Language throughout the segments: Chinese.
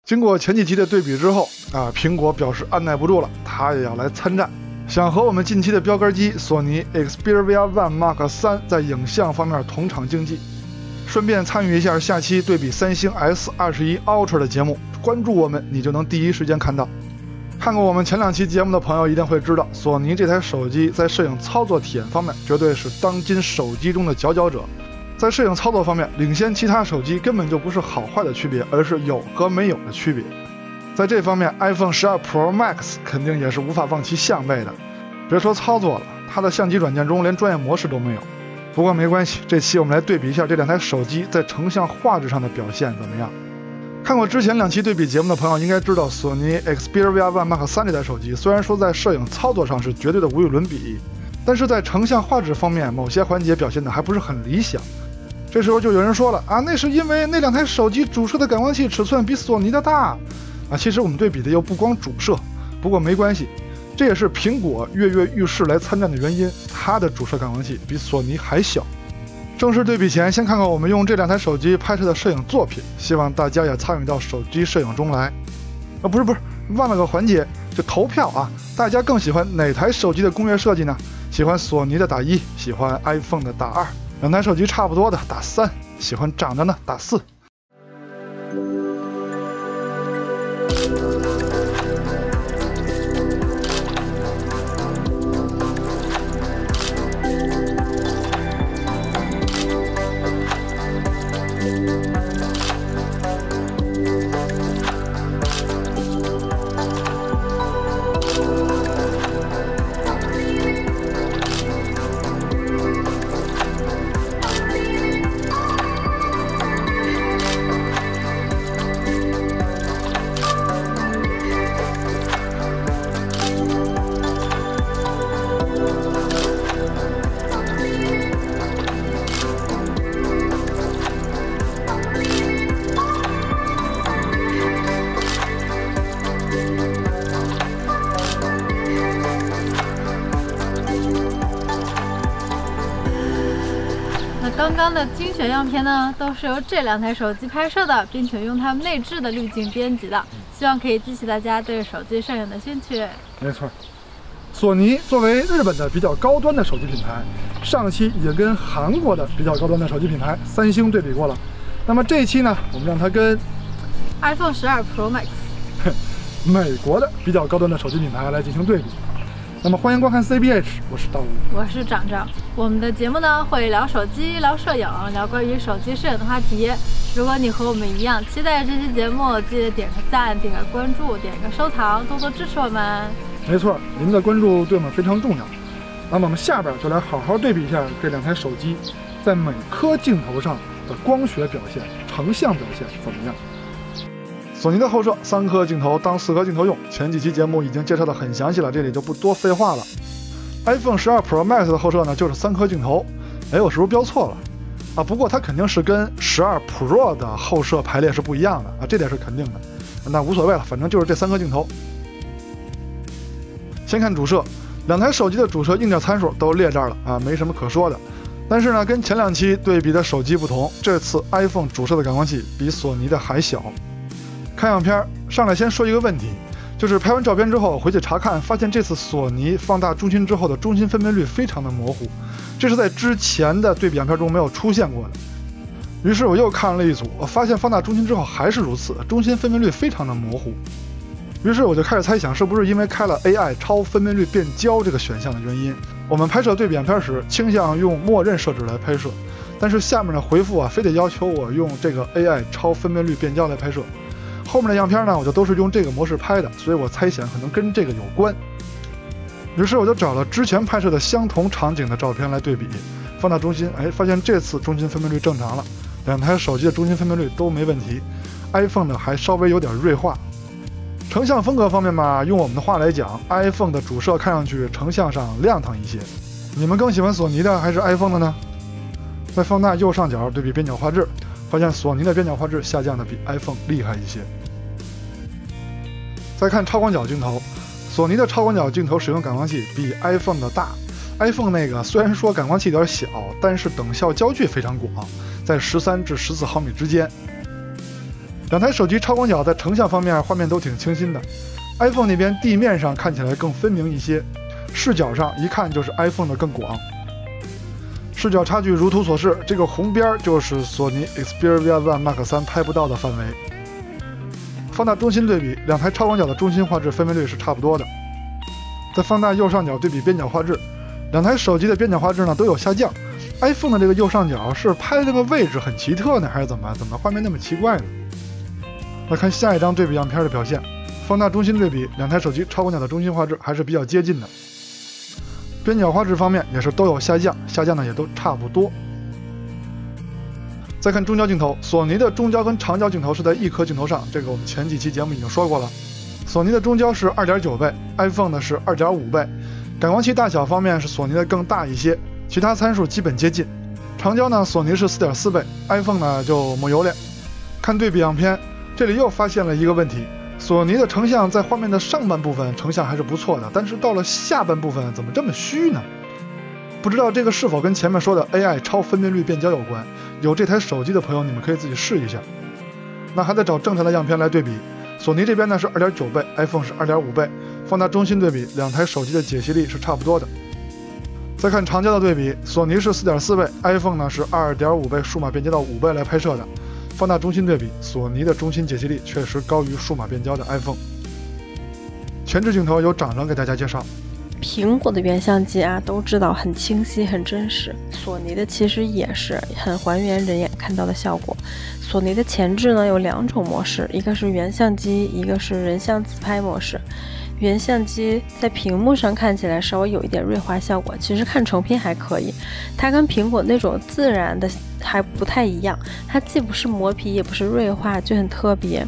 经过前几期的对比之后苹果表示按耐不住了，它也要来参战，想和我们近期的标杆机索尼 Xperia One Mark III 在影像方面同场竞技。顺便参与一下下期对比三星 S21 Ultra 的节目，关注我们你就能第一时间看到。看过我们前2期节目的朋友一定会知道，索尼这台手机在摄影操作体验方面绝对是当今手机中的佼佼者。在摄影操作方面领先其他手机根本就不是好坏的区别，而是有和没有的区别。在这方面 iPhone 12 Pro Max 肯定也是无法望其项背的。别说操作了，它的相机软件中连专业模式都没有。不过没关系，这期我们来对比一下这2台手机在成像画质上的表现怎么样。看过之前2期对比节目的朋友应该知道，索尼 Xperia One Mark III 这台手机虽然说在摄影操作上是绝对的无与伦比，但是在成像画质方面某些环节表现的还不是很理想。这时候就有人说了那是因为那2台手机主摄的感光器尺寸比索尼的大其实我们对比的又不光主摄，不过没关系，这也是苹果跃跃欲试来参战的原因，它的主摄感光器比索尼还小。正式对比前，先看看我们用这2台手机拍摄的摄影作品，希望大家也参与到手机摄影中来。不是，忘了个环节，就投票大家更喜欢哪台手机的工业设计呢？喜欢索尼的打1，喜欢 iPhone 的打2，2台手机差不多的打3，喜欢长的呢打4。刚刚的精选样片呢，都是由这2台手机拍摄的，并且用它们内置的滤镜编辑的，希望可以激起大家对手机摄影的兴趣。没错，索尼作为日本的比较高端的手机品牌，上期已经跟韩国的比较高端的手机品牌三星对比过了。那么这一期呢，我们让它跟 iPhone 12 Pro Max 美国的比较高端的手机品牌来进行对比。那么欢迎观看 CBH， 我是道武，我是长长。我们的节目呢会聊手机、聊摄影、聊关于手机摄影的话题。如果你和我们一样期待这期节目，记得点个赞、点个关注、点个收藏，多多支持我们。没错，您的关注对我们非常重要。那么我们下边就来好好对比一下这2台手机在每颗镜头上的光学表现、成像表现怎么样。索尼的后摄3颗镜头当4颗镜头用，前几期节目已经介绍的很详细了，这里就不多废话了。iPhone 12 Pro Max 的后摄呢就是3颗镜头，我是不是标错了不过它肯定是跟12 Pro 的后摄排列是不一样的这点是肯定的，那无所谓了，反正就是这3颗镜头。先看主摄，2台手机的主摄硬件参数都列这儿了没什么可说的。但是呢，跟前2期对比的手机不同，这次 iPhone 主摄的感光器比索尼的还小。看样片上来先说一个问题，就是拍完照片之后回去查看，发现这次索尼放大中心之后的中心分辨率非常的模糊，这是在之前的对比样片中没有出现过的。于是我又看了一组，我发现放大中心之后还是如此，中心分辨率非常的模糊。于是我就开始猜想，是不是因为开了 AI 超分辨率变焦这个选项的原因。我们拍摄对比样片时倾向用默认设置来拍摄，但是下面的回复非得要求我用这个 AI 超分辨率变焦来拍摄。后面的样片呢，我就都是用这个模式拍的，所以我猜想可能跟这个有关。于是我就找了之前拍摄的相同场景的照片来对比，放大中心，发现这次中心分辨率正常了，2台手机的中心分辨率都没问题 ，iPhone 呢还稍微有点锐化。成像风格方面嘛，用我们的话来讲 ，iPhone 的主摄看上去成像上亮堂一些。你们更喜欢索尼的还是 iPhone 的呢？在放大右上角对比边角画质，发现索尼的边角画质下降的比 iPhone 厉害一些。再看超广角镜头，索尼的超广角镜头使用感光器比 iPhone 的大。iPhone 那个虽然说感光器有点小，但是等效焦距非常广，在13至14毫米之间。两台手机超广角在成像方面画面都挺清新的。iPhone 那边地面上看起来更分明一些，视角上一看就是 iPhone 的更广。视角差距如图所示，这个红边就是索尼 Xperia One Mark 3拍不到的范围。放大中心对比，两台超广角的中心画质分辨率是差不多的。再放大右上角对比边角画质，两台手机的边角画质呢都有下降。iPhone 的这个右上角是拍的这个位置很奇特呢，还是怎么画面那么奇怪呢？来看下一张对比样片的表现，放大中心对比，两台手机超广角的中心画质还是比较接近的。边角画质方面也是都有下降，下降的也都差不多。再看中焦镜头，索尼的中焦跟长焦镜头是在一颗镜头上，这个我们前几期节目已经说过了。索尼的中焦是 2.9 倍 ，iPhone 呢是 2.5 倍。感光器大小方面是索尼的更大一些，其他参数基本接近。长焦呢，索尼是 4.4 倍 ，iPhone 呢就没有了。看对比样片，这里又发现了一个问题，索尼的成像在画面的上半部分成像还是不错的，但是到了下半部分怎么这么虚呢？不知道这个是否跟前面说的 AI 超分辨率变焦有关？有这台手机的朋友，你们可以自己试一下。那还得找正常的样片来对比，索尼这边呢是 2.9 倍 ，iPhone 是 2.5 倍。放大中心对比，两台手机的解析力是差不多的。再看长焦的对比，索尼是 4.4 倍 ，iPhone 呢是 2.5 倍数码变焦到5倍来拍摄的。放大中心对比，索尼的中心解析力确实高于数码变焦的 iPhone。前置镜头由长长给大家介绍。苹果的原相机啊，都知道很清晰、很真实。索尼的其实也是很还原人眼看到的效果。索尼的前置呢有2种模式，一个是原相机，一个是人像自拍模式。原相机在屏幕上看起来稍微有一点锐化效果，其实看成片还可以。它跟苹果那种自然的还不太一样，它既不是磨皮也不是锐化，就很特别。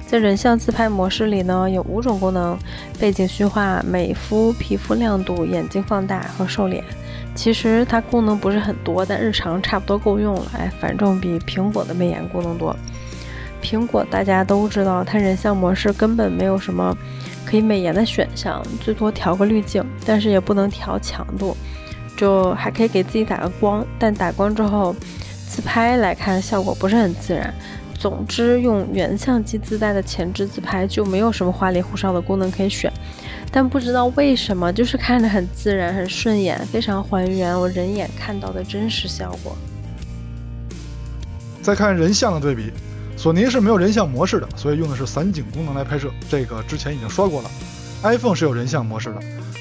在人像自拍模式里呢，有5种功能：背景虚化、美肤、皮肤亮度、眼睛放大和瘦脸。其实它功能不是很多，但日常差不多够用了。反正比苹果的美颜功能多。苹果大家都知道，它人像模式根本没有什么可以美颜的选项，最多调个滤镜，但是也不能调强度，就还可以给自己打个光，但打光之后自拍来看效果不是很自然。总之，用原相机自带的前置自拍就没有什么花里胡哨的功能可以选，但不知道为什么就是看着很自然、很顺眼，非常还原我人眼看到的真实效果。再看人像的对比，索尼是没有人像模式的，所以用的是散景功能来拍摄，这个之前已经说过了。iPhone 是有人像模式的，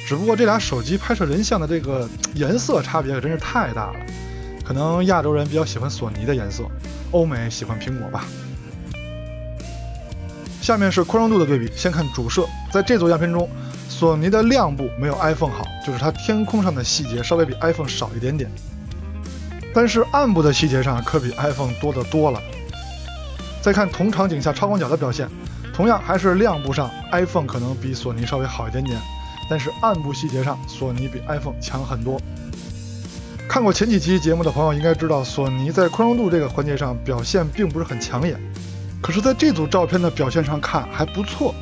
只不过这俩手机拍摄人像的这个颜色差别可真是太大了，可能亚洲人比较喜欢索尼的颜色，欧美喜欢苹果吧。下面是宽容度的对比，先看主摄，在这组样片中，索尼的亮部没有 iPhone 好，就是它天空上的细节稍微比 iPhone 少一点点，但是暗部的细节上可比 iPhone 多得多了。再看同场景下超广角的表现，同样还是亮部上 iPhone 可能比索尼稍微好一点点，但是暗部细节上索尼比 iPhone 强很多。看过前几期节目的朋友应该知道，索尼在宽容度这个环节上表现并不是很抢眼，可是在这组照片的表现上看还不错。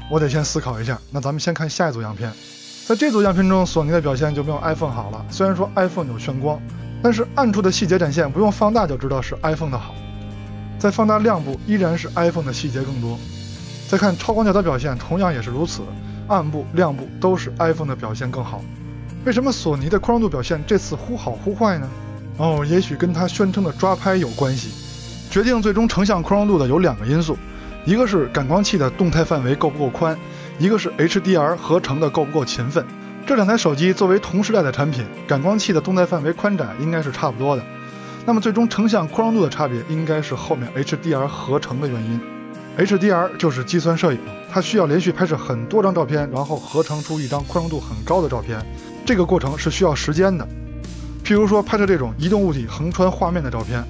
我得先思考一下，那咱们先看下一组样片。在这组样片中，索尼的表现就没有 iPhone 好了，虽然说 iPhone 有眩光，但是暗处的细节展现不用放大就知道是 iPhone 的好。在放大亮部依然是 iPhone 的细节更多。再看超广角的表现同样也是如此，暗部亮部都是 iPhone 的表现更好。为什么索尼的宽容度表现这次忽好忽坏呢？也许跟它宣称的抓拍有关系。决定最终成像宽容度的有2个因素，一个是感光器的动态范围够不够宽，一个是 HDR 合成的够不够勤奋。这2台手机作为同时代的产品，感光器的动态范围宽窄应该是差不多的，那么最终成像宽容度的差别应该是后面 HDR 合成的原因。HDR 就是计算摄影，它需要连续拍摄很多张照片，然后合成出一张宽容度很高的照片，这个过程是需要时间的。譬如说拍摄这种移动物体横穿画面的照片，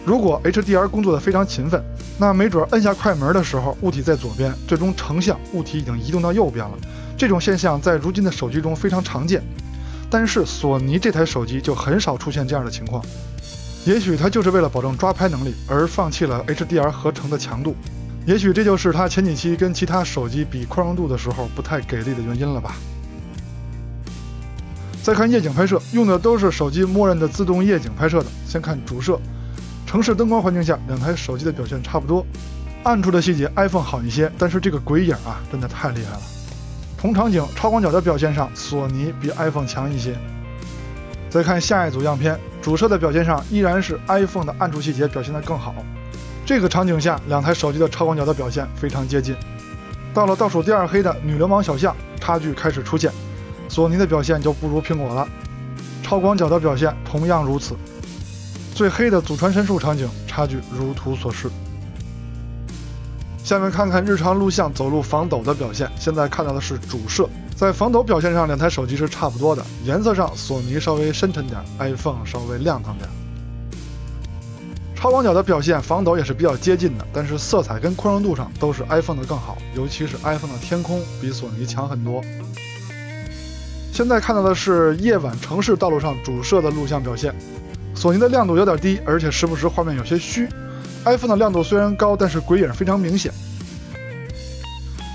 如果 HDR 工作的非常勤奋，那没准摁下快门的时候物体在左边，最终成像物体已经移动到右边了。这种现象在如今的手机中非常常见，但是索尼这台手机就很少出现这样的情况。也许它就是为了保证抓拍能力而放弃了 HDR 合成的强度，也许这就是它前几期跟其他手机比宽容度的时候不太给力的原因了吧。再看夜景拍摄，用的都是手机默认的自动夜景拍摄的。先看主摄，城市灯光环境下2台手机的表现差不多。暗处的细节 iPhone 好一些，但是这个鬼影啊，真的太厉害了。同场景超广角的表现上，索尼比 iPhone 强一些。再看下一组样片，主摄的表现上依然是 iPhone 的暗处细节表现得更好。这个场景下，两台手机的超广角的表现非常接近。到了倒数第二黑的女流氓小象，差距开始出现，索尼的表现就不如苹果了。超广角的表现同样如此。最黑的祖传神树场景，差距如图所示。下面看看日常录像走路防抖的表现。现在看到的是主摄，在防抖表现上，两台手机是差不多的。颜色上，索尼稍微深沉点 ，iPhone 稍微亮堂点。超广角的表现，防抖也是比较接近的，但是色彩跟宽容度上都是 iPhone 的更好，尤其是 iPhone 的天空比索尼强很多。现在看到的是夜晚城市道路上主摄的录像表现，索尼的亮度有点低，而且时不时画面有些虚。iPhone 的亮度虽然高，但是鬼影非常明显。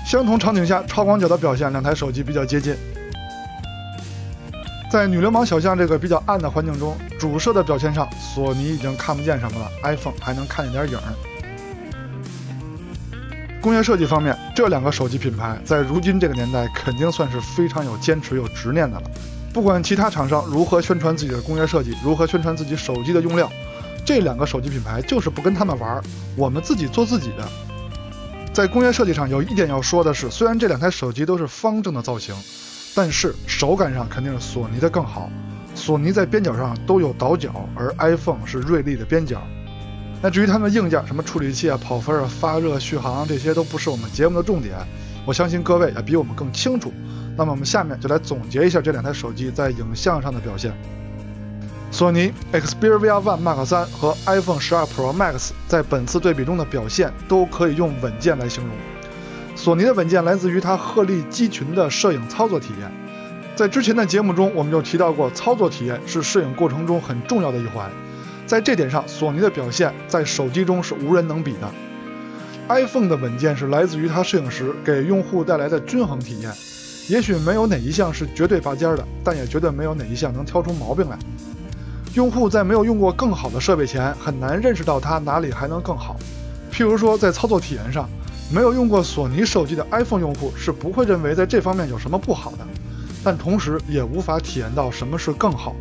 相同场景下，超广角的表现，两台手机比较接近。在女流氓小象这个比较暗的环境中，主摄的表现上，索尼已经看不见什么了 ，iPhone 还能看见点影儿。工业设计方面，这两个手机品牌在如今这个年代肯定算是非常有坚持、有执念的了。不管其他厂商如何宣传自己的工业设计，如何宣传自己手机的用料，这两个手机品牌就是不跟他们玩，我们自己做自己的。在工业设计上有一点要说的是，虽然这两台手机都是方正的造型，但是手感上肯定是索尼的更好。索尼在边角上都有倒角，而 iPhone 是锐利的边角。那至于它们的硬件，什么处理器啊、跑分啊、发热、续航，这些都不是我们节目的重点，我相信各位也比我们更清楚。那么我们下面就来总结一下这两台手机在影像上的表现。索尼 Xperia One Mark 3和 iPhone 12 Pro Max 在本次对比中的表现都可以用稳健来形容。索尼的稳健来自于它鹤立鸡群的摄影操作体验。在之前的节目中，我们就提到过，操作体验是摄影过程中很重要的一环。在这点上，索尼的表现在手机中是无人能比的。iPhone 的稳健是来自于它摄影时给用户带来的均衡体验。也许没有哪一项是绝对拔尖的，但也绝对没有哪一项能挑出毛病来。用户在没有用过更好的设备前，很难认识到它哪里还能更好。譬如说，在操作体验上，没有用过索尼手机的 iPhone 用户是不会认为在这方面有什么不好的，但同时也无法体验到什么是更好。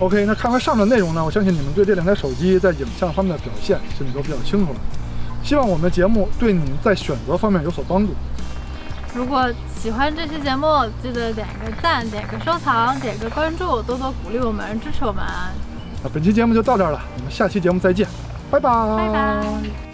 OK， 那看完上面的内容呢，我相信你们对这两台手机在影像方面的表现心里都比较清楚了。希望我们的节目对你在选择方面有所帮助。如果喜欢这期节目，记得点个赞、点个收藏、点个关注，多多鼓励我们，支持我们。那本期节目就到这儿了，我们下期节目再见，拜拜。拜拜。